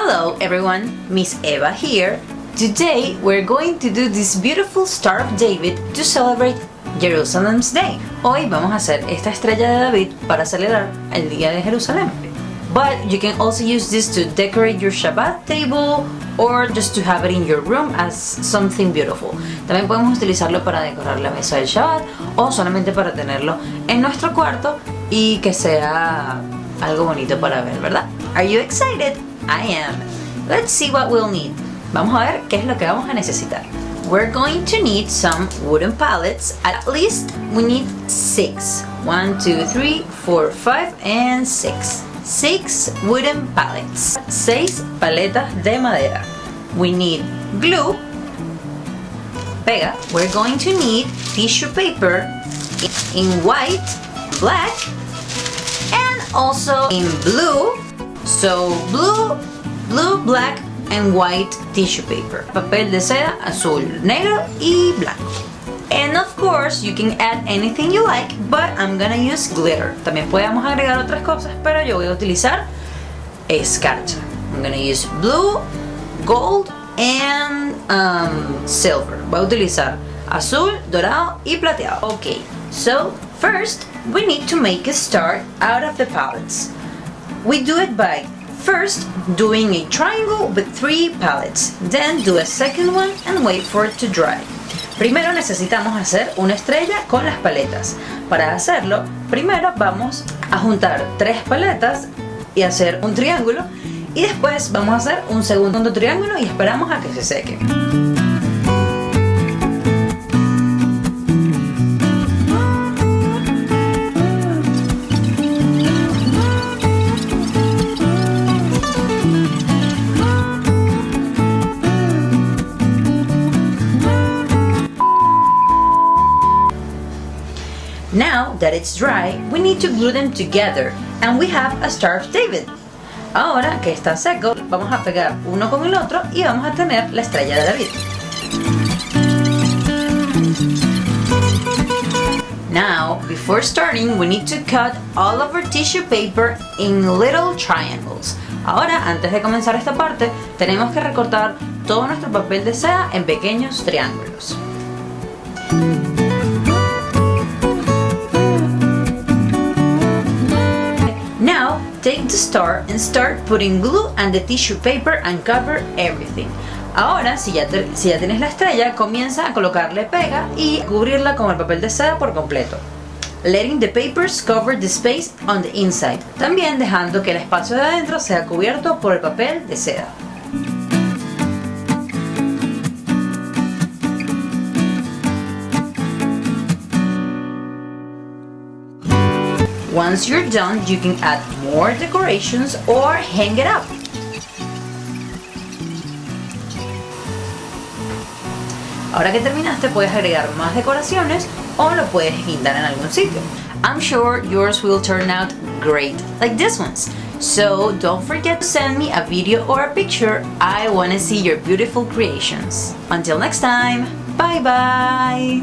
Hello everyone, Miss Eva here. Today we're going to do this beautiful Star of David to celebrate Jerusalem's Day. Hoy vamos a hacer esta estrella de David para celebrar el Día de Jerusalén. But you can also use this to decorate your Shabbat table or just to have it in your room as something beautiful. También podemos utilizarlo para decorar la mesa del Shabbat o solamente para tenerlo en nuestro cuarto y que sea algo bonito para ver, ¿verdad? Are you excited? I am. Let's see what we'll need. Vamos a ver qué es lo que vamos a necesitar. We're going to need some wooden pallets. At least we need 6. 1, 2, 3, 4, 5 and 6. 6 wooden pallets. 6 paletas de madera. We need glue. Pega. We're going to need tissue paper in white, black, and also in blue. So blue, black and white tissue paper. Papel de seda azul, negro y blanco. And of course you can add anything you like, but I'm gonna use glitter. También podemos agregar otras cosas, pero yo voy a utilizar escarcha. I'm gonna use blue, gold and silver. Voy a utilizar azul, dorado y plateado. Okay, so first we need to make a star out of the pallets. We do it by first doing a triangle with 3 pallets, then do a second one and wait for it to dry. Primero necesitamos hacer una estrella con las paletas. Para hacerlo, primero vamos a juntar 3 paletas y hacer un triángulo y después vamos a hacer un segundo triángulo y esperamos a que se seque. Now that it's dry, we need to glue them together and we have a Star of David. Ahora que está seco, vamos a pegar uno con el otro y vamos a tener la estrella de David. Now, before starting, we need to cut all of our tissue paper in little triangles. Ahora, antes de comenzar esta parte, tenemos que recortar todo nuestro papel de seda en pequeños triángulos. Now, take the star and start putting glue and the tissue paper and cover everything. Ahora, si ya tienes la estrella, comienza a colocarle pega y cubrirla con el papel de seda por completo. Letting the papers cover the space on the inside. También dejando que el espacio de adentro sea cubierto por el papel de seda. Once you're done, you can add more decorations or hang it up. Ahora que terminaste, puedes agregar más decoraciones o lo puedes guindar en algún sitio. I'm sure yours will turn out great, like this ones. So don't forget to send me a video or a picture. I want to see your beautiful creations. Until next time, bye bye!